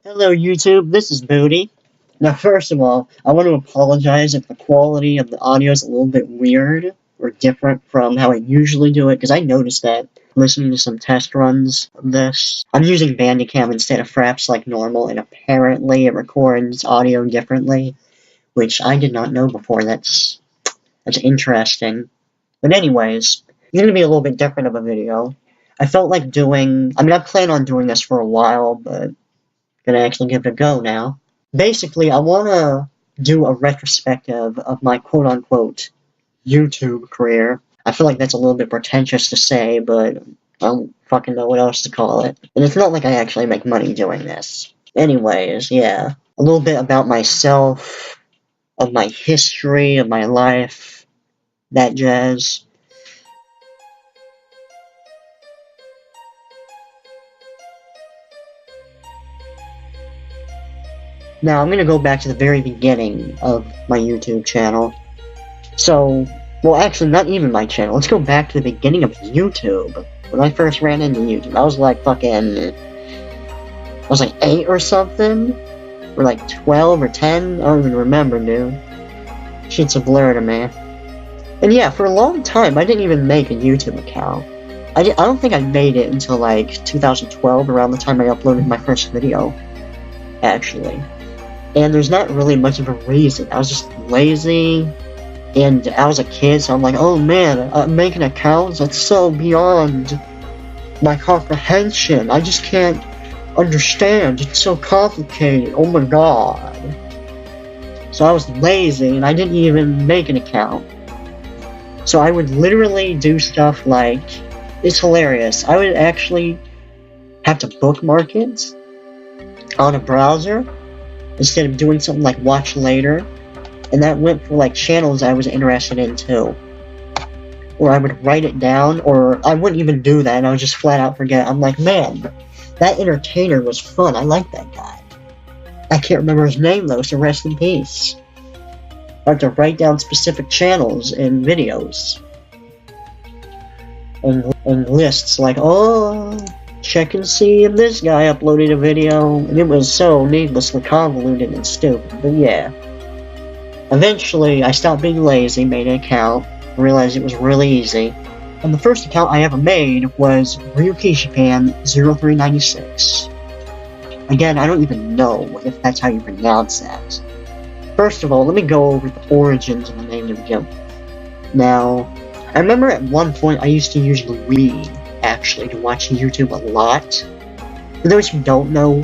Hello YouTube, this is Booty. Now first of all, I want to apologize if the quality of the audio is a little bit weird or different from how I usually do it, because I noticed that listening to some test runs of this. I'm using Bandicam instead of Fraps like normal, and apparently it records audio differently, which I did not know before. That's interesting. But anyways, it's going to be a little bit different of a video. I felt like I plan on doing this for a while, but gonna actually give it a go now. Basically, I wanna do a retrospective of my quote-unquote YouTube career. I feel like that's a little bit pretentious to say, but I don't fucking know what else to call it. And it's not like I actually make money doing this. Anyways, yeah. A little bit about myself, of my history, of my life, that jazz. Now, I'm gonna go back to the very beginning of my YouTube channel. So, well, actually, not even my channel. Let's go back to the beginning of YouTube. When I first ran into YouTube, I was like I was like 8 or something? Or like 12 or 10? I don't even remember, dude. Shit's a blur to me. And yeah, for a long time, I didn't even make a YouTube account. I don't think I made it until like 2012, around the time I uploaded my first video. Actually. And there's not really much of a reason. I was just lazy, and I was a kid, so I'm like, oh man, making accounts, that's so beyond my comprehension. I just can't understand. It's so complicated. Oh my god. So I was lazy, and I didn't even make an account. So I would literally do stuff like, it's hilarious. I would actually have to bookmark it on a browser instead of doing something like watch later, and that went for like channels I was interested in too. Or I would write it down, or I wouldn't even do that, and I would just flat out forget. I'm like, man, that entertainer was fun. I like that guy. I can't remember his name though, so rest in peace. I have to write down specific channels and videos. And lists like, oh, check and see if this guy uploaded a video, and it was so needlessly convoluted and stupid, but yeah. Eventually, I stopped being lazy, made an account, and realized it was really easy. And the first account I ever made was Ryukishipan0396. Again, I don't even know if that's how you pronounce that. First of all, let me go over the origins of the name of the game. Now, I remember at one point I used to use Wii, actually, to watch YouTube a lot. For those who don't know,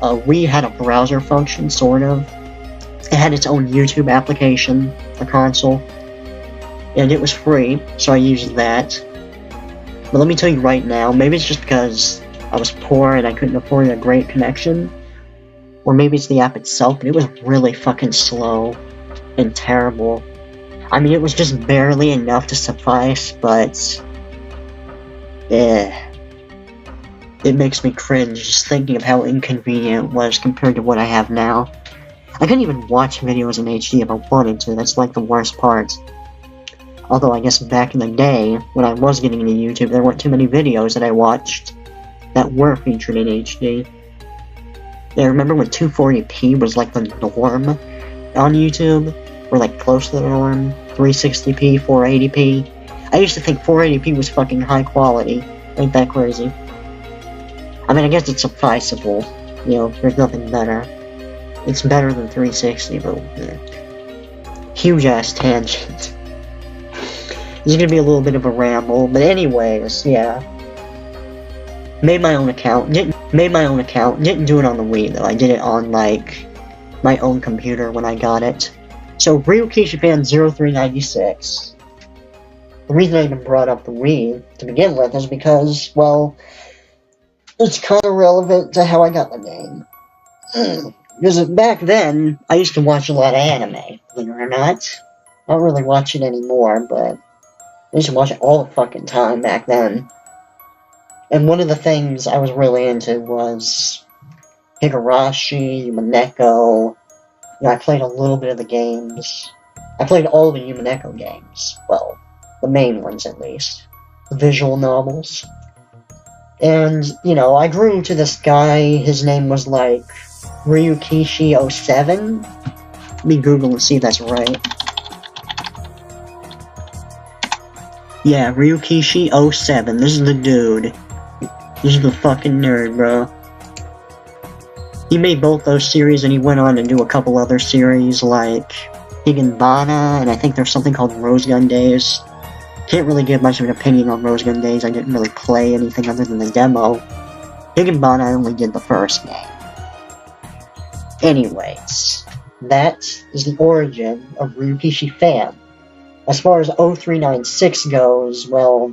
Wii had a browser function, sort of. It had its own YouTube application, the console, and it was free, so I used that. But let me tell you right now, maybe it's just because I was poor and I couldn't afford a great connection, or maybe it's the app itself, but it was really fucking slow and terrible. I mean, it was just barely enough to suffice, but it makes me cringe just thinking of how inconvenient it was compared to what I have now. I couldn't even watch videos in HD if I wanted to, that's like the worst part. Although I guess back in the day, when I was getting into YouTube, there weren't too many videos that I watched that were featured in HD. Yeah, I remember when 240p was like the norm on YouTube, or like close to the norm, 360p, 480p. I used to think 480p was fucking high quality. Ain't that crazy? I mean, I guess it's sufficeable. You know, there's nothing better. It's better than 360, but huge ass tangent. This is gonna be a little bit of a ramble, but anyways, yeah. Made my own account. Didn't do it on the Wii though. I did it on like my own computer when I got it. So Ryukishipan0396. The reason I even brought up the Wii to begin with is because, well, it's kind of relevant to how I got the name. Because back then, I used to watch a lot of anime, believe it or not. I don't really watch it anymore, but I used to watch it all the fucking time back then. And one of the things I was really into was Higurashi, Yumaneko. You know, I played a little bit of the games. I played all the Yumaneko games. Well, the main ones at least. The visual novels. And, you know, I grew to this guy, his name was like Ryukishi07. Let me Google and see if that's right. Yeah, Ryukishi07, this is the dude. This is the fucking nerd, bro. He made both those series and he went on to do a couple other series like Higginbana, and I think there's something called Rose Gun Days. Can't really give much of an opinion on Rose Gun Days, I didn't really play anything other than the demo. Higginbana, I only did the first game. Anyways, that is the origin of Ryukishi Fan. As far as 0396 goes, well,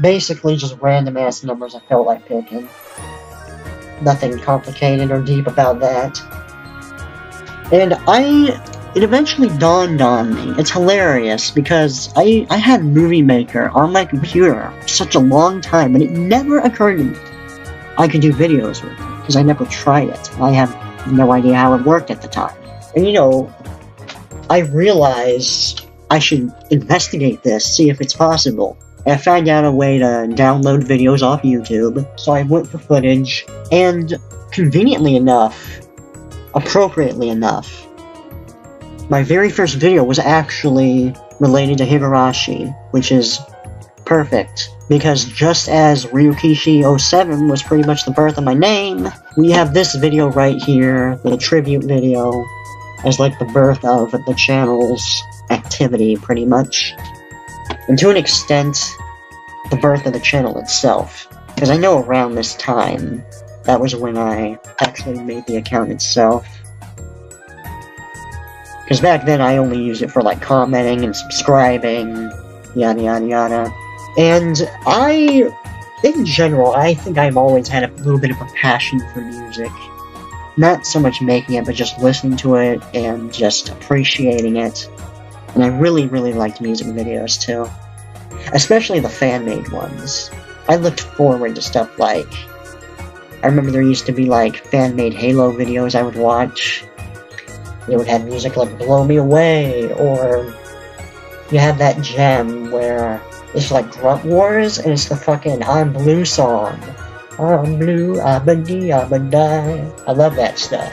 basically just random ass numbers I felt like picking. Nothing complicated or deep about that. And it eventually dawned on me. It's hilarious because I had Movie Maker on my computer for such a long time, and it never occurred to me I could do videos with it, because I never tried it. I have no idea how it worked at the time. And you know, I realized I should investigate this, see if it's possible. And I found out a way to download videos off YouTube, so I went for footage, and conveniently enough, appropriately enough, my very first video was actually related to Higurashi, which is perfect, because just as Ryukishi07 was pretty much the birth of my name, we have this video right here, the tribute video, as like the birth of the channel's activity, pretty much. And to an extent, the birth of the channel itself. Because I know around this time, that was when I actually made the account itself. Because back then I only used it for like commenting and subscribing, yada yada yada. And in general, I think I've always had a little bit of a passion for music. Not so much making it, but just listening to it and just appreciating it. And I really, really liked music videos too. Especially the fan-made ones. I looked forward to stuff like... I remember there used to be like fan-made Halo videos I would watch. It would have music like Blow Me Away, or... You have that gem where it's like Grunt Wars, and it's the fucking I'm Blue song. I'm blue, abadi, abadi. I love that stuff.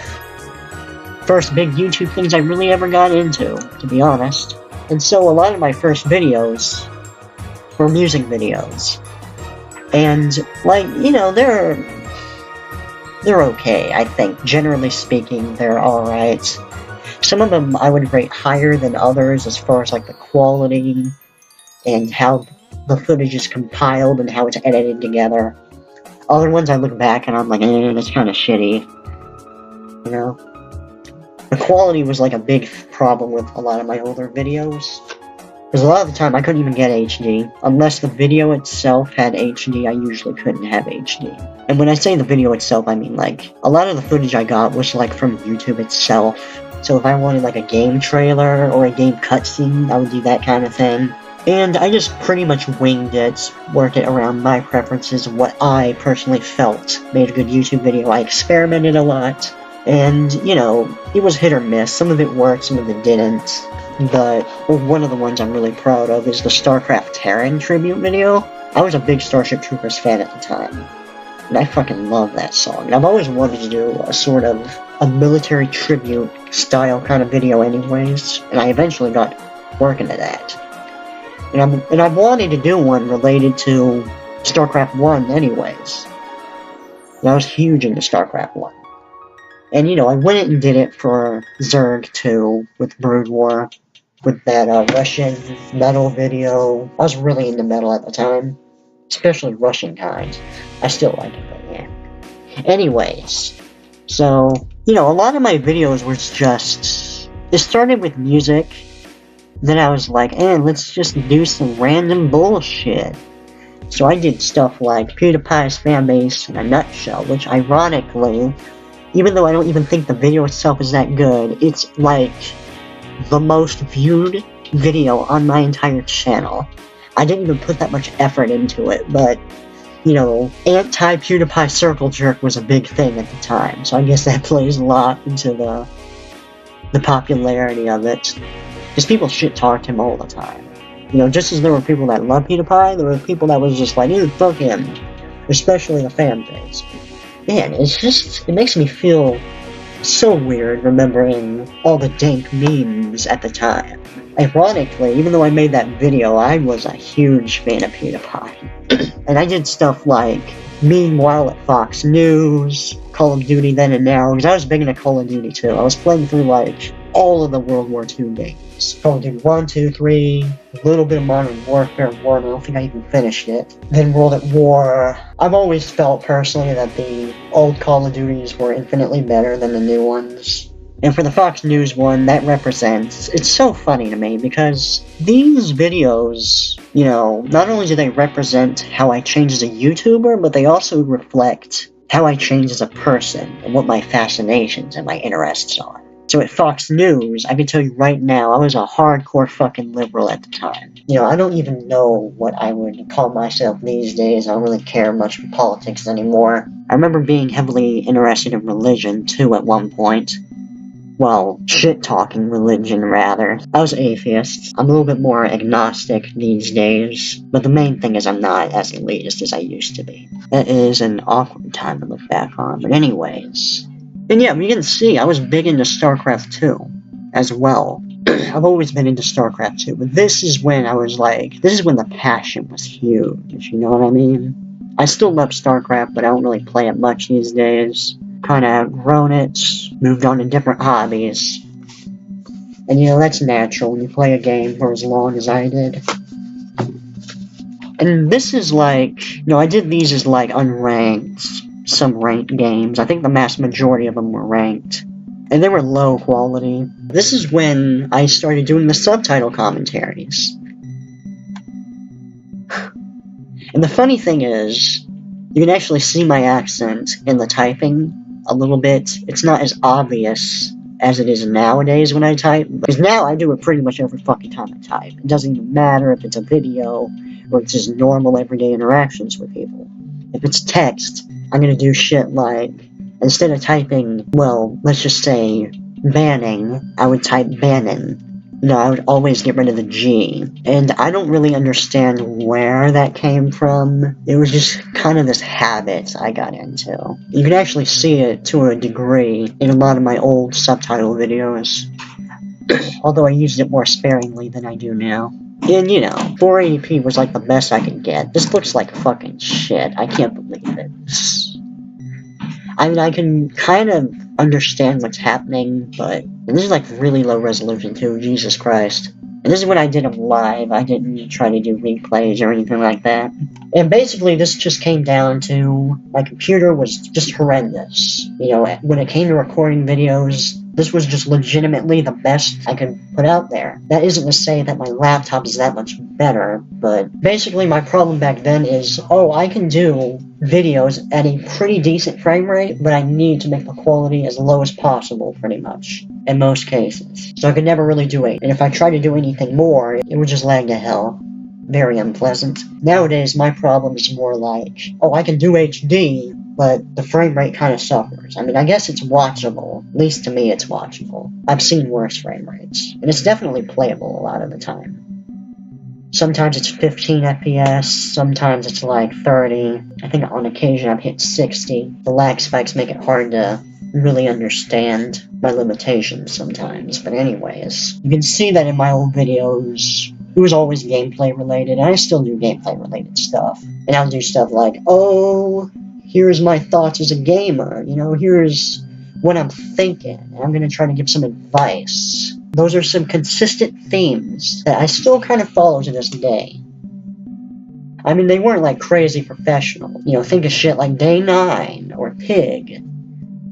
First big YouTube things I really ever got into, to be honest. And so a lot of my first videos were music videos. And, like, you know, they're okay, I think. Generally speaking, they're alright. Some of them I would rate higher than others as far as, like, the quality and how the footage is compiled and how it's edited together. Other ones I look back and I'm like, that's kind of shitty. You know? The quality was like a big problem with a lot of my older videos. Because a lot of the time I couldn't even get HD. Unless the video itself had HD, I usually couldn't have HD. And when I say the video itself, I mean like, a lot of the footage I got was like from YouTube itself. So if I wanted like a game trailer or a game cutscene, I would do that kind of thing. And I just pretty much winged it, worked it around my preferences and what I personally felt made a good YouTube video. I experimented a lot, and, you know, it was hit or miss. Some of it worked, some of it didn't. But one of the ones I'm really proud of is the StarCraft Terran tribute video. I was a big Starship Troopers fan at the time, and I fucking love that song. And I've always wanted to do a sort of a military tribute style kind of video anyways, and I eventually got working at that. And I've wanted to do one related to StarCraft 1 anyways. And I was huge into StarCraft 1. And, you know, I went and did it for Zerg 2 with Brood War, with that Russian metal video. I was really into metal at the time, especially Russian kind. I still like it, but yeah. Anyways, so, you know, a lot of my videos were just... It started with music. Then I was like, let's just do some random bullshit. So I did stuff like PewDiePie's fanbase in a nutshell, which ironically, even though I don't even think the video itself is that good, it's like the most viewed video on my entire channel. I didn't even put that much effort into it, but, you know, anti-PewDiePie circle jerk was a big thing at the time, so I guess that plays a lot into the popularity of it. Because people shit-talked him all the time. You know, just as there were people that loved PewDiePie, there were people that was just like, fuck him. especially the fan base. Man, it makes me feel so weird remembering all the dank memes at the time. Ironically, even though I made that video, I was a huge fan of PewDiePie. And I did stuff like Meanwhile at Fox News, Call of Duty Then and Now, because I was big into Call of Duty too. I was playing through like all of the World War II games. Call of Duty 1, 2, 3, a little bit of Modern Warfare 1, I don't think I even finished it. Then World at War. I've always felt personally that the old Call of Duties were infinitely better than the new ones. And for the Fox News one, that represents, it's so funny to me because these videos, you know, not only do they represent how I change as a YouTuber, but they also reflect how I change as a person and what my fascinations and my interests are. So at Fox News, I can tell you right now, I was a hardcore fucking liberal at the time. You know, I don't even know what I would call myself these days. I don't really care much for politics anymore. I remember being heavily interested in religion, too, at one point. Well, shit-talking religion, rather. I was atheist. I'm a little bit more agnostic these days, but the main thing is I'm not as elitist as I used to be. That is an awkward time to look back on, but anyways. And yeah, you can see, I was big into StarCraft 2, as well. I've always been into StarCraft 2, but this is when I was like, this is when the passion was huge, you know what I mean? I still love StarCraft, but I don't really play it much these days. Kinda outgrown it, moved on to different hobbies. And you know, that's natural when you play a game for as long as I did. And this is like, you know, I did these as like unranked, some ranked games. I think the mass majority of them were ranked. And they were low quality. This is when I started doing the subtitle commentaries. And the funny thing is, you can actually see my accent in the typing a little bit. It's not as obvious as it is nowadays when I type, because now I do it pretty much every fucking time I type. It doesn't even matter if it's a video or it's just normal everyday interactions with people. If it's text, I'm gonna do shit like, instead of typing, well, let's just say banning, I would type bannin. No, I would always get rid of the G. And I don't really understand where that came from. It was just kind of this habit I got into. You can actually see it to a degree in a lot of my old subtitle videos. Although I used it more sparingly than I do now. And you know, 480p was like the best I could get. This looks like fucking shit. I can't believe it. I mean, I can kind of understand what's happening, but this is like really low resolution too, Jesus Christ. And this is when I did them live, I didn't try to do replays or anything like that. And basically this just came down to, my computer was just horrendous. You know, when it came to recording videos, this was just legitimately the best I could put out there. That isn't to say that my laptop is that much better, but basically my problem back then is, oh, I can do videos at a pretty decent frame rate, but I need to make the quality as low as possible, pretty much, in most cases. So I could never really do it, and if I tried to do anything more, it would just lag to hell. Very unpleasant. Nowadays, my problem is more like, oh, I can do HD, but the frame rate kind of suffers. I mean, I guess it's watchable. At least to me, it's watchable. I've seen worse frame rates, and it's definitely playable a lot of the time. Sometimes it's 15 FPS, sometimes it's like 30. I think on occasion I've hit 60. The lag spikes make it hard to really understand my limitations sometimes. But anyways, you can see that in my old videos, it was always gameplay related, and I still do gameplay related stuff. And I'll do stuff like, oh, here's my thoughts as a gamer, you know, here's what I'm thinking, and I'm gonna try to give some advice. Those are some consistent themes that I still kind of follow to this day. I mean, they weren't like crazy professional. You know, think of shit like Day 9 or Pig.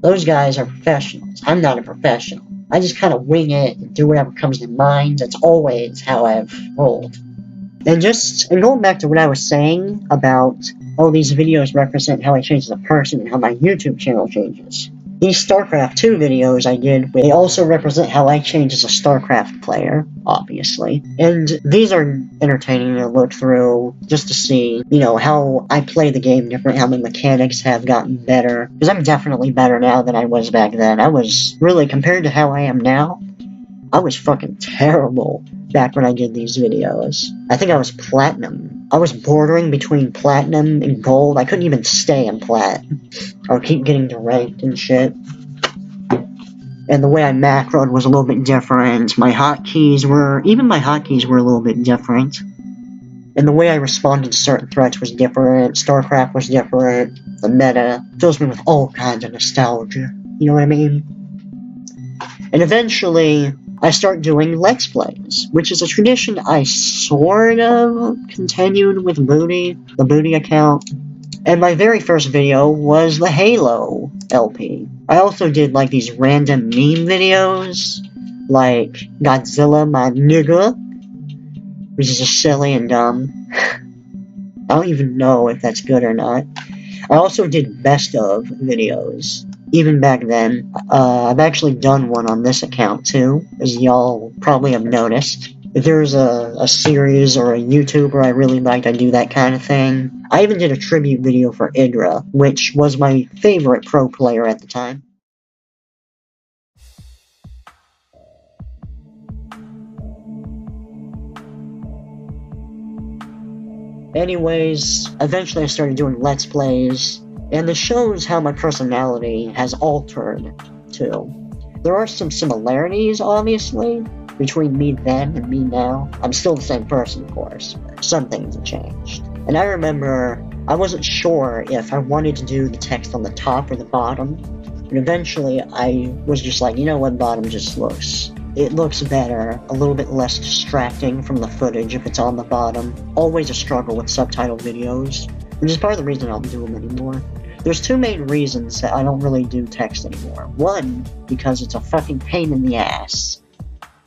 Those guys are professionals. I'm not a professional. I just kind of wing it and do whatever comes to mind. That's always how I've rolled. And going back to what I was saying about, oh, these videos represent how I change as a person and how my YouTube channel changes. These StarCraft 2 videos I did, they also represent how I change as a StarCraft player, obviously. And these are entertaining to look through, just to see, you know, how I play the game different, how my mechanics have gotten better. Because I'm definitely better now than I was back then. I was, really, compared to how I am now, I was fucking terrible back when I did these videos. I think I was platinum I was bordering between platinum and gold. I couldn't even stay in plat. I would keep getting ranked and shit. And the way I macroed was a little bit different. Even my hotkeys were a little bit different. And the way I responded to certain threats was different. StarCraft was different. The meta fills me with all kinds of nostalgia. You know what I mean? And eventually, I start doing Let's Plays, which is a tradition I sort of continued with Booty, the Booty account. And my very first video was the Halo LP. I also did like these random meme videos, like Godzilla my nigga, which is just silly and dumb. I don't even know if that's good or not. I also did best of videos, even back then. I've actually done one on this account too, as y'all probably have noticed. If there's a series or a YouTuber I really liked, I do that kind of thing. I even did a tribute video for Idra, which was my favorite pro player at the time. Anyways, eventually I started doing Let's Plays, and this shows how my personality has altered, too. There are some similarities, obviously, between me then and me now. I'm still the same person, of course, but some things have changed. And I remember I wasn't sure if I wanted to do the text on the top or the bottom, and eventually I was just like, you know what, bottom just looks... It looks better, a little bit less distracting from the footage if it's on the bottom. Always a struggle with subtitle videos, which is part of the reason I don't do them anymore. There's two main reasons that I don't really do text anymore. One, because it's a fucking pain in the ass.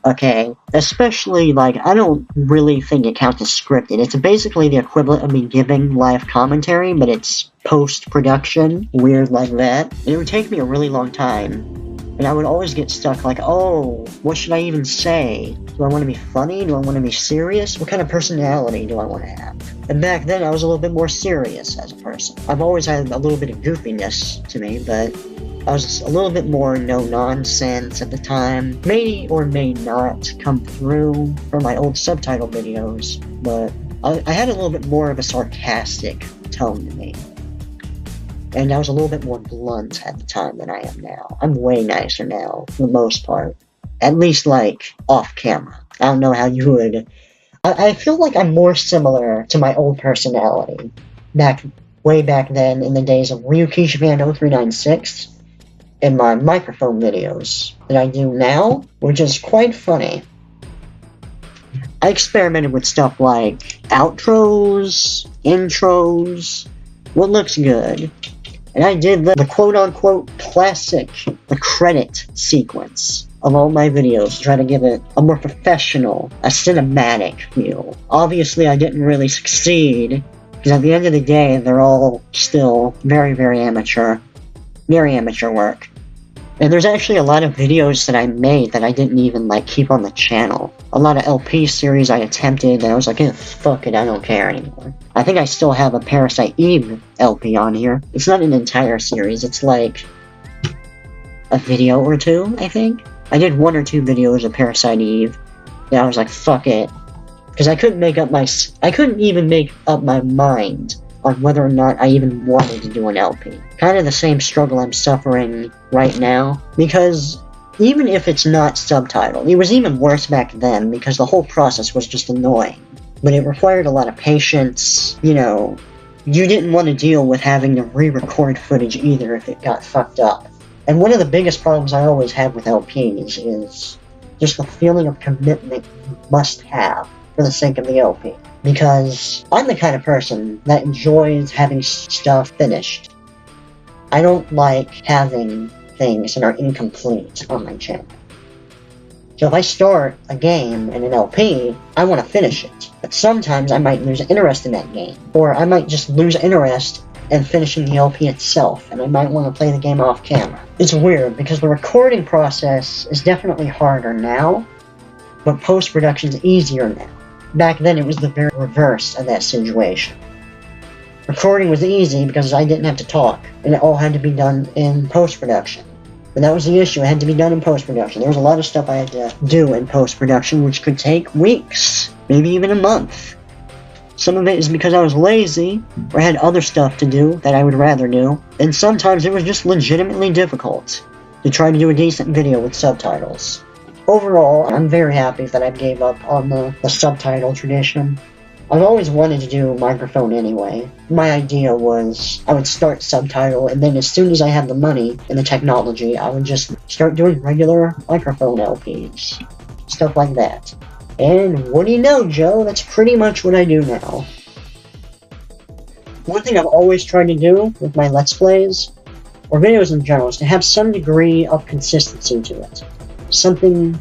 Okay? Especially, like, I don't really think it counts as scripted. It's basically the equivalent of me giving live commentary, but it's post-production, weird like that. And it would take me a really long time. And I would always get stuck like, oh, what should I even say? Do I want to be funny? Do I want to be serious? What kind of personality do I want to have? And back then, I was a little bit more serious as a person. I've always had a little bit of goofiness to me, but I was a little bit more no-nonsense at the time. May or may not come through from my old subtitle videos, but I had a little bit more of a sarcastic tone to me. And I was a little bit more blunt at the time than I am now. I'm way nicer now, for the most part. At least, like, off camera. I don't know how you would... I feel like I'm more similar to my old personality. Way back then, in the days of RyukishiFan0396, and my microphone videos that I do now, which is quite funny. I experimented with stuff like outros, intros, what looks good. And I did the quote-unquote classic, the credit sequence of all my videos to try to give it a more professional, a cinematic feel. Obviously, I didn't really succeed, because at the end of the day, they're all still very, very amateur work. And there's actually a lot of videos that I made that I didn't even, like, keep on the channel. A lot of LP series I attempted, and I was like, eh, fuck it, I don't care anymore. I think I still have a Parasite Eve LP on here. It's not an entire series, it's like a video or two, I think. I did 1 or 2 videos of Parasite Eve, and I was like, fuck it. Because I couldn't even make up my mind on whether or not I even wanted to do an LP. Kind of the same struggle I'm suffering right now, because even if it's not subtitled, it was even worse back then because the whole process was just annoying. But it required a lot of patience, you know, you didn't want to deal with having to re-record footage either if it got fucked up. And one of the biggest problems I always have with LPs is just the feeling of commitment you must have for the sake of the LP. Because I'm the kind of person that enjoys having stuff finished. I don't like having things that are incomplete on my channel. So if I start a game in an LP, I want to finish it. But sometimes I might lose interest in that game. Or I might just lose interest in finishing the LP itself, and I might want to play the game off camera. It's weird, because the recording process is definitely harder now, but post-production is easier now. Back then, it was the very reverse of that situation. Recording was easy because I didn't have to talk, and it all had to be done in post-production. But that was the issue, it had to be done in post-production. There was a lot of stuff I had to do in post-production, which could take weeks, maybe even a month. Some of it is because I was lazy, or had other stuff to do that I would rather do, and sometimes it was just legitimately difficult to try to do a decent video with subtitles. Overall, I'm very happy that I gave up on the subtitle tradition. I've always wanted to do microphone anyway. My idea was I would start subtitle, and then as soon as I had the money and the technology, I would just start doing regular microphone LPs. Stuff like that. And what do you know, Joe? That's pretty much what I do now. One thing I've always tried to do with my Let's Plays, or videos in general, is to have some degree of consistency to it. Something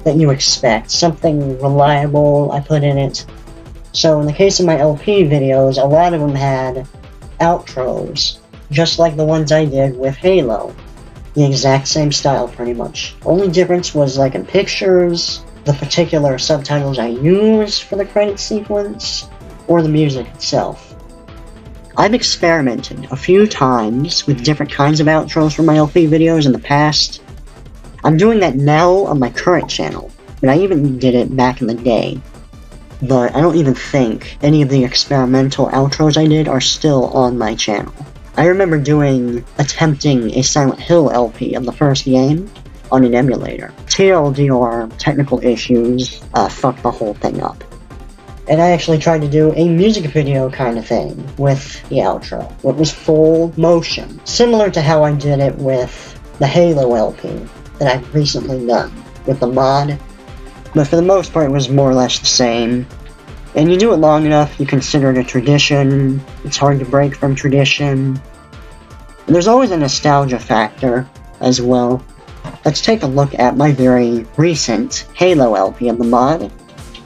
that you expect, something reliable I put in it. So in the case of my LP videos, a lot of them had outros, just like the ones I did with Halo. The exact same style, pretty much. Only difference was like in pictures, the particular subtitles I use for the credit sequence, or the music itself. I've experimented a few times with different kinds of outros for my LP videos in the past. I'm doing that now on my current channel, but I even did it back in the day. But I don't even think any of the experimental outros I did are still on my channel. I remember attempting a Silent Hill LP of the first game on an emulator. TLDR, technical issues, fucked the whole thing up. And I actually tried to do a music video kind of thing with the outro. It was full motion, similar to how I did it with the Halo LP that I've recently done with the mod. But for the most part, it was more or less the same. And you do it long enough, you consider it a tradition. It's hard to break from tradition. And there's always a nostalgia factor as well. Let's take a look at my very recent Halo LP of the mod.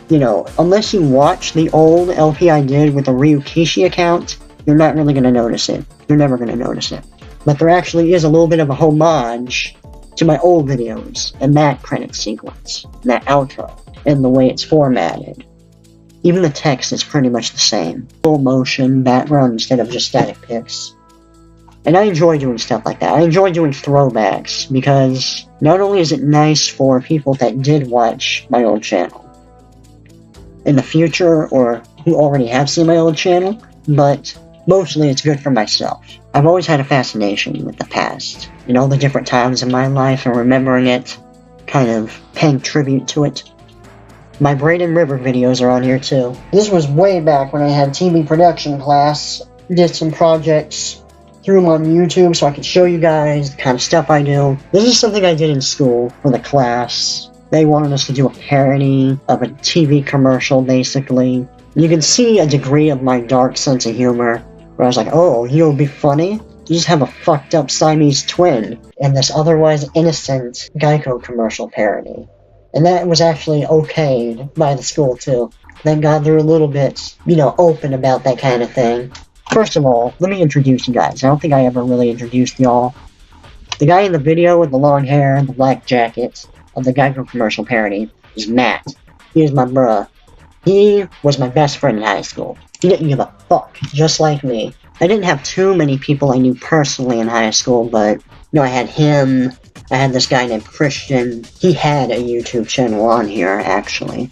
You know, unless you watch the old LP I did with the Ryukishi account, you're not really going to notice it. You're never going to notice it. But there actually is a little bit of a homage to my old videos, and that credit sequence, that outro, and the way it's formatted. Even the text is pretty much the same. Full motion background instead of just static pics. And I enjoy doing stuff like that. I enjoy doing throwbacks, because not only is it nice for people that did watch my old channel in the future, or who already have seen my old channel, but mostly it's good for myself. I've always had a fascination with the past, and all the different times in my life, and remembering it, kind of paying tribute to it. My Braden River videos are on here too. This was way back when I had TV production class, did some projects, threw them on YouTube so I could show you guys the kind of stuff I do. This is something I did in school for the class. They wanted us to do a parody of a TV commercial, basically. You can see a degree of my dark sense of humor, where I was like, oh, you'll be funny? You just have a fucked up Siamese twin in this otherwise innocent Geico commercial parody. And that was actually okayed by the school too. Thank God they're a little bit, open about that kind of thing. First of all, let me introduce you guys. I don't think I ever really introduced y'all. The guy in the video with the long hair and the black jacket of the Geico commercial parody is Matt. He is my bruh. He was my best friend in high school. He didn't give a fuck, just like me. I didn't have too many people I knew personally in high school, but, I had him, I had this guy named Christian. He had a YouTube channel on here, actually.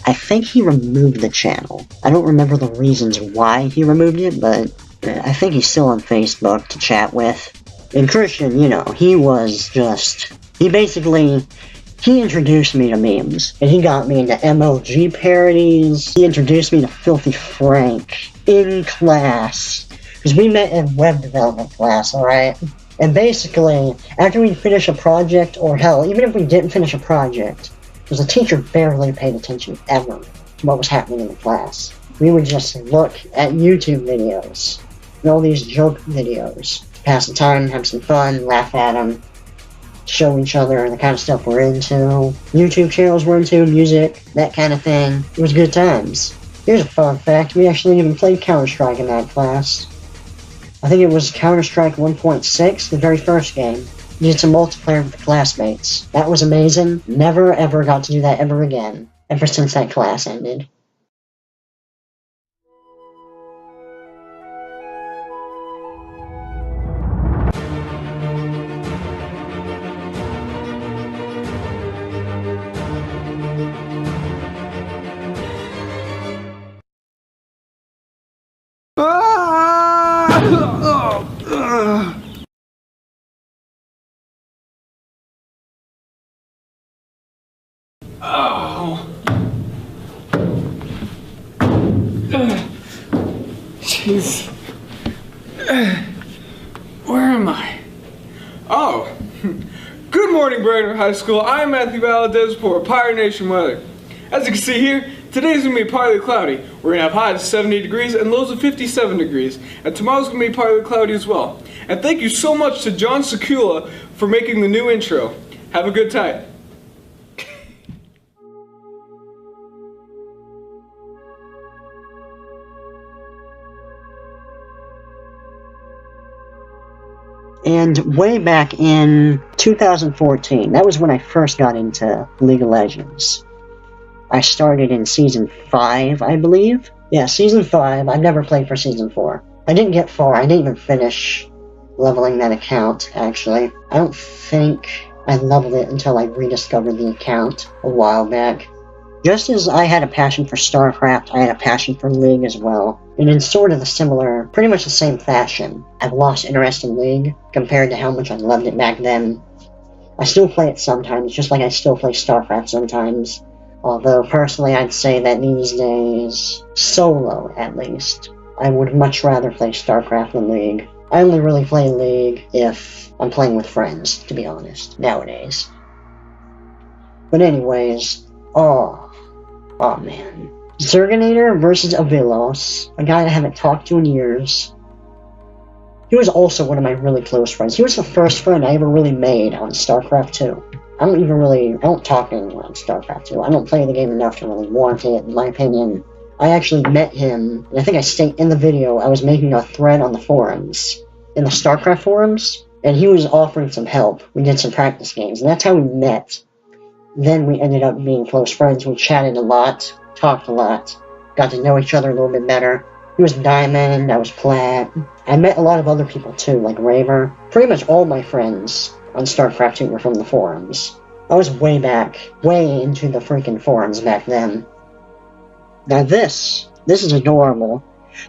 I think he removed the channel. I don't remember the reasons why he removed it, but I think he's still on Facebook to chat with. And Christian, he was just... He introduced me to memes, and he got me into MLG parodies. He introduced me to Filthy Frank in class, because we met in web development class, alright? And basically, after we'd finish a project, or hell, even if we didn't finish a project, because the teacher barely paid attention ever to what was happening in the class, we would just look at YouTube videos, and all these joke videos, pass the time, have some fun, laugh at them, show each other the kind of stuff we're into, YouTube channels we're into, music, that kind of thing. It was good times. Here's a fun fact, we actually even played Counter-Strike in that class. I think it was Counter-Strike 1.6, the very first game. We did some multiplayer with the classmates. That was amazing. Never ever got to do that ever again, ever since that class ended. Oh. Jeez. Where am I? Oh. Good morning, Brainerd High School. I'm Matthew Valadez for Pirate Nation Weather. As you can see here, today's going to be partly cloudy. We're going to have highs of 70 degrees and lows of 57 degrees. And tomorrow's going to be partly cloudy as well. And thank you so much to John Sekula for making the new intro. Have a good time. And way back in 2014, that was when I first got into League of Legends. I started in Season 5, I believe. Yeah, Season 5. I never played for Season 4. I didn't get far. I didn't even finish leveling that account, actually. I don't think I leveled it until I rediscovered the account a while back. Just as I had a passion for StarCraft, I had a passion for League as well. And in sort of a similar, pretty much the same fashion, I've lost interest in League compared to how much I loved it back then. I still play it sometimes, just like I still play StarCraft sometimes. Although, personally, I'd say that these days, solo at least, I would much rather play StarCraft than League. I only really play League if I'm playing with friends, to be honest, nowadays. But anyways, oh man. Zerganator versus Avilos, a guy I haven't talked to in years. He was also one of my really close friends. He was the first friend I ever really made on StarCraft 2. I don't talk to anyone on StarCraft 2. I don't play the game enough to really want it, in my opinion. I actually met him, and I think I stated in the video, I was making a thread on the forums, in the StarCraft forums, and he was offering some help. We did some practice games, and that's how we met. Then we ended up being close friends. We chatted a lot, talked a lot, got to know each other a little bit better. He was Diamond, I was Plat. I met a lot of other people too, like Raver. Pretty much all my friends on StarCraft 2 were from the forums. I was way into the freaking forums back then. Now this is adorable.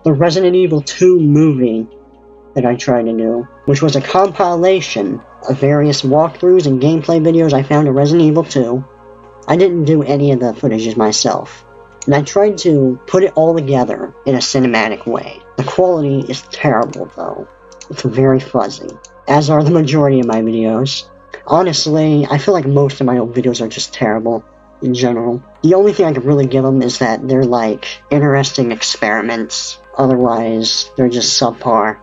The Resident Evil 2 movie that I tried to do, which was a compilation of various walkthroughs and gameplay videos I found in Resident Evil 2. I didn't do any of the footages myself, and I tried to put it all together in a cinematic way. The quality is terrible though. It's very fuzzy, as are the majority of my videos. Honestly, I feel like most of my old videos are just terrible in general. The only thing I could really give them is that they're like interesting experiments. Otherwise, they're just subpar.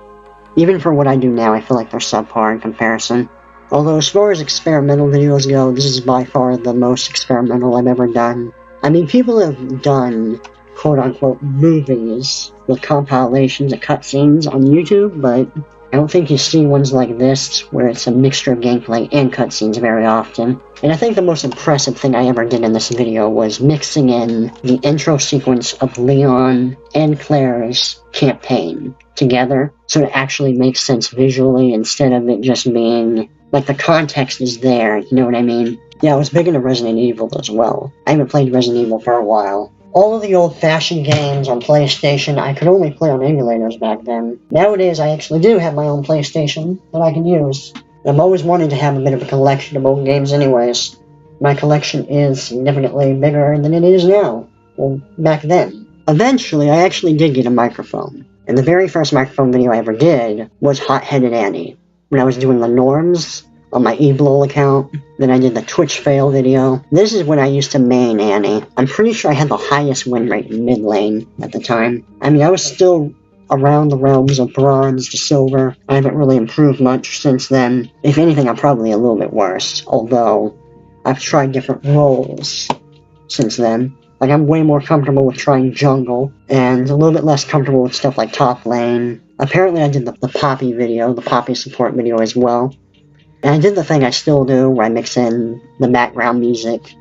Even for what I do now, I feel like they're subpar in comparison. Although as far as experimental videos go, this is by far the most experimental I've ever done. I mean, people have done quote-unquote movies with compilations of cutscenes on YouTube, but I don't think you see ones like this, where it's a mixture of gameplay and cutscenes very often. And I think the most impressive thing I ever did in this video was mixing in the intro sequence of Leon and Claire's campaign together, so it actually makes sense visually instead of it just being, like, the context is there, you know what I mean? Yeah, I was big into Resident Evil as well. I haven't played Resident Evil for a while. All of the old-fashioned games on PlayStation, I could only play on emulators back then. Nowadays, I actually do have my own PlayStation that I can use. I've always wanted to have a bit of a collection of old games anyways. My collection is significantly bigger than it is now. Well, back then. Eventually, I actually did get a microphone. And the very first microphone video I ever did was Hot-Headed Annie. When I was doing the norms on my eBlol account, then I did the Twitch fail video. This is when I used to main Annie. I'm pretty sure I had the highest win rate in mid lane at the time. I mean, I was still around the realms of bronze to silver. I haven't really improved much since then. If anything, I'm probably a little bit worse, although I've tried different roles since then. Like, I'm way more comfortable with trying jungle, and a little bit less comfortable with stuff like top lane. Apparently I did the Poppy video, the Poppy support video as well. And I did the thing I still do, where I mix in the background music.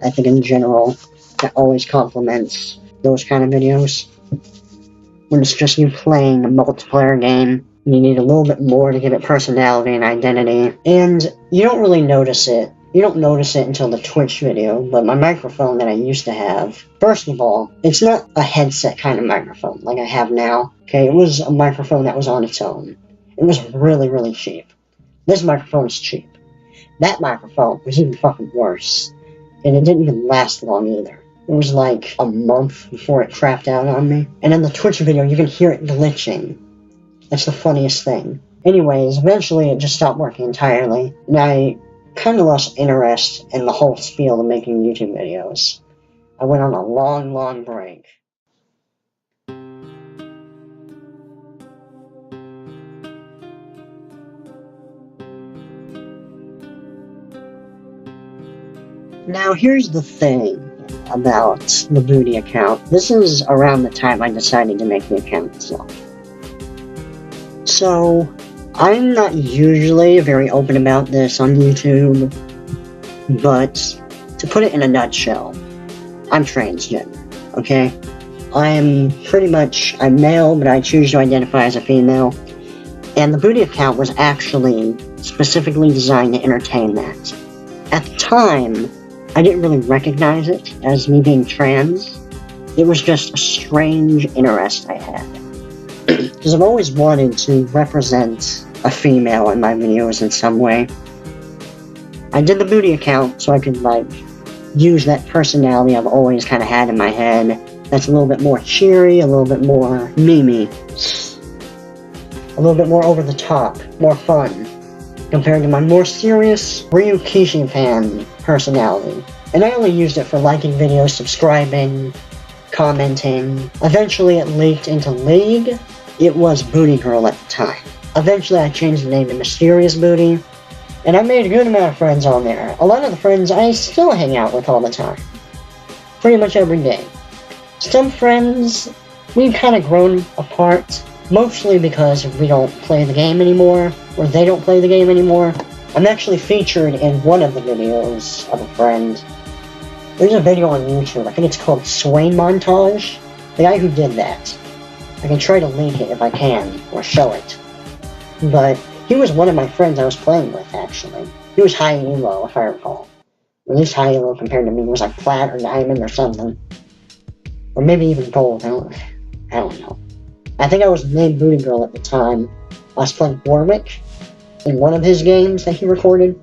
I think in general, that always complements those kind of videos. When it's just you playing a multiplayer game, you need a little bit more to give it personality and identity. And you don't really notice it. You don't notice it until the Twitch video, but my microphone that I used to have, first of all, it's not a headset kind of microphone like I have now. Okay, it was a microphone that was on its own. It was really, really cheap. This microphone is cheap. That microphone was even fucking worse. and it didn't even last long either. It was like a month before it crapped out on me. And in the Twitch video, you can hear it glitching. That's the funniest thing. Anyways, eventually it just stopped working entirely, and I kind of lost interest in the whole spiel of making YouTube videos. I went on a long break. Now here's the thing about the Booty account. This is around the time I decided to make the account itself. So, I'm not usually very open about this on YouTube, but to put it in a nutshell, I'm transgender, okay? I'm male, but I choose to identify as a female, and the Booty account was actually specifically designed to entertain that. At the time, I didn't really recognize it as me being trans. It was just a strange interest I had. Because I've always wanted to represent a female in my videos in some way. I did the Booty account so I could, use that personality I've always kind of had in my head. That's a little bit more cheery, a little bit more memey. A little bit more over the top, more fun, compared to my more serious Ryukishi fan personality. And I only used it for liking videos, subscribing, commenting. Eventually it leaked into League. It was Booty Girl at the time. Eventually I changed the name to Mysterious Booty, and I made a good amount of friends on there. A lot of the friends I still hang out with all the time. Pretty much every day. Some friends, we've kind of grown apart, mostly because we don't play the game anymore, or they don't play the game anymore. I'm actually featured in one of the videos of a friend. There's a video on YouTube, I think it's called Swain Montage. The guy who did that. I can try to link it if I can, or show it. But he was one of my friends I was playing with, actually. He was high elo, if I recall. At least high elo compared to me. He was like plat or diamond or something. Or maybe even gold, I don't know. I think I was named Booty Girl at the time. I was playing Warwick in one of his games that he recorded.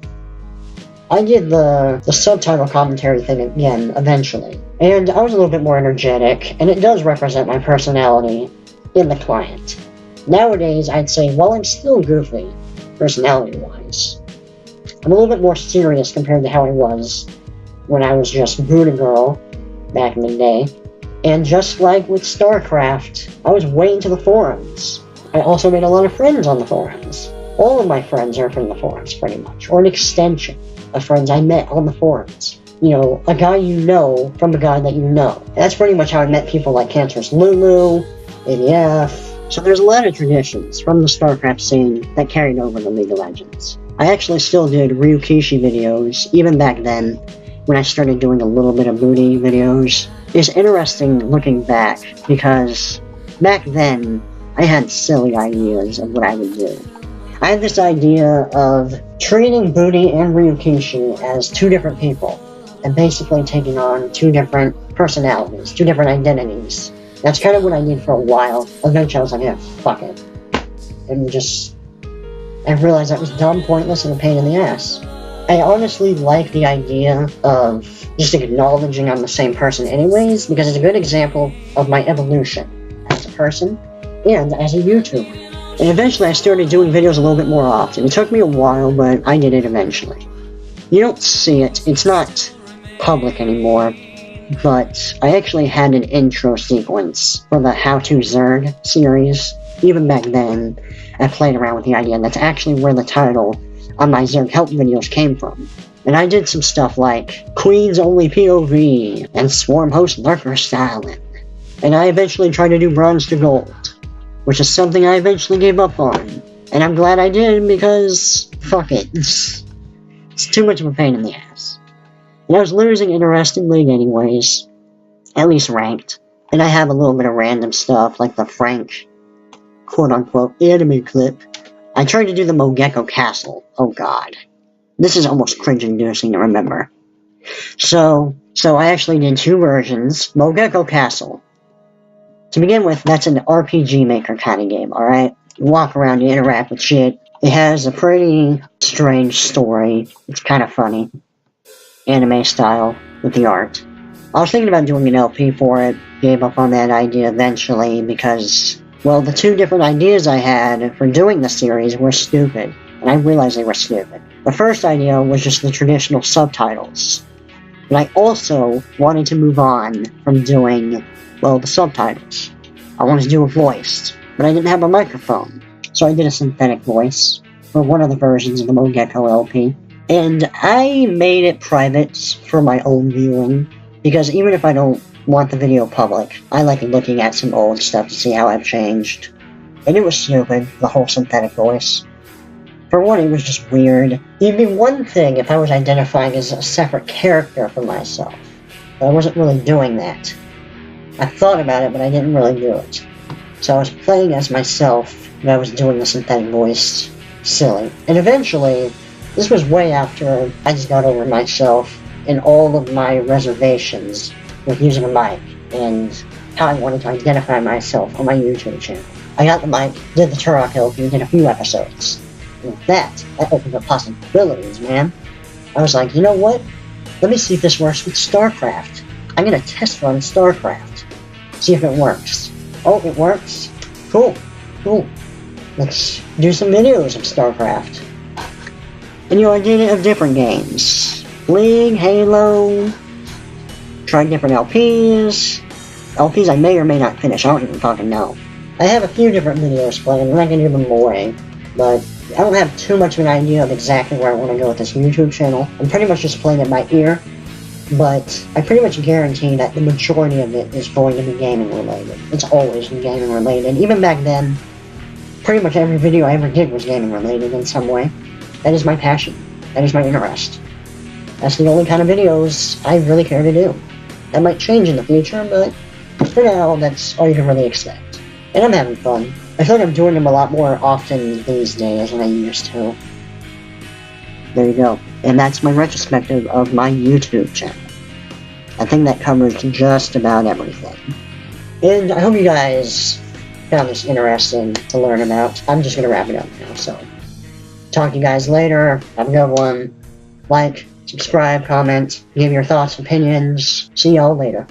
I did the subtitle commentary thing again, eventually. And I was a little bit more energetic, and it does represent my personality in the client. Nowadays, I'd say, while I'm still goofy, personality-wise, I'm a little bit more serious compared to how I was when I was just Booty Girl back in the day. And just like with StarCraft, I was way into the forums. I also made a lot of friends on the forums. All of my friends are from the forums, pretty much, or an extension of friends I met on the forums. You know, a guy you know from a guy that you know. And that's pretty much how I met people like Cancerous Lulu, ADF. So there's a lot of traditions from the StarCraft scene that carried over to League of Legends. I actually still did Ryukishi videos, even back then, when I started doing a little bit of booty videos. It's interesting looking back, because back then, I had silly ideas of what I would do. I had this idea of treating Booty and Ryukishi as two different people, and basically taking on two different personalities, two different identities. That's kind of what I did for a while. Eventually I was like, yeah, fuck it. And I realized that was dumb, pointless, and a pain in the ass. I honestly like the idea of just acknowledging I'm the same person anyways, because it's a good example of my evolution as a person and as a YouTuber. And eventually I started doing videos a little bit more often. It took me a while, but I did it eventually. You don't see it, it's not public anymore, but I actually had an intro sequence for the How to Zerg series. Even back then, I played around with the idea, and that's actually where the title on my Zerg help videos came from. And I did some stuff like Queens Only POV and Swarm Host Lurker Styling. And I eventually tried to do Bronze to Gold, which is something I eventually gave up on. And I'm glad I did, because fuck it. It's too much of a pain in the ass. And I was losing interest in League anyways, at least ranked. And I have a little bit of random stuff, like the Frank, quote-unquote, anime clip. I tried to do the Mogeko Castle. Oh god. This is almost cringe-inducing to remember. So I actually did two versions. Mogeko Castle. To begin with, that's an RPG Maker kind of game, alright? You walk around, you interact with shit. It has a pretty strange story. It's kind of funny. Anime style. with the art. I was thinking about doing an LP for it, gave up on that idea eventually because, well, the two different ideas I had for doing the series were stupid, and I realized they were stupid. The first idea was just the traditional subtitles, but I also wanted to move on from doing, well, the subtitles. I wanted to do a voice, but I didn't have a microphone, so I did a synthetic voice for one of the versions of the Mogeko LP. And I made it private for my own viewing, because even if I don't want the video public, I like looking at some old stuff to see how I've changed. And it was stupid, the whole synthetic voice. For one, it was just weird. It'd be one thing if I was identifying as a separate character for myself, but I wasn't really doing that. I thought about it, but I didn't really do it. So I was playing as myself, and I was doing the synthetic voice silly. And eventually, this was way after I just got over myself and all of my reservations with using a mic and how I wanted to identify myself on my YouTube channel. I got the mic, did the Turok LP, did a few episodes. And with that opened up possibilities, man. I was like, you know what? Let me see if this works with StarCraft. I'm gonna test run StarCraft. See if it works. Oh, it works? Cool. Let's do some videos of StarCraft. And I did it of different games. League, Halo, tried different LPs. LPs I may or may not finish, I don't even fucking know. I have a few different videos planned, I'm not gonna give them away, but I don't have too much of an idea of exactly where I want to go with this YouTube channel. I'm pretty much just playing it by ear, but I pretty much guarantee that the majority of it is going to be gaming related. It's always been gaming related. Even back then, pretty much every video I ever did was gaming related in some way. That is my passion. That is my interest. That's the only kind of videos I really care to do. That might change in the future, but for now, that's all you can really expect. And I'm having fun. I feel like I'm doing them a lot more often these days than I used to. There you go. And that's my retrospective of my YouTube channel. I think that covers just about everything. And I hope you guys found this interesting to learn about. I'm just going to wrap it up now, so. Talk to you guys later. Have a good one. Like, subscribe, comment, give your thoughts, opinions. See y'all later.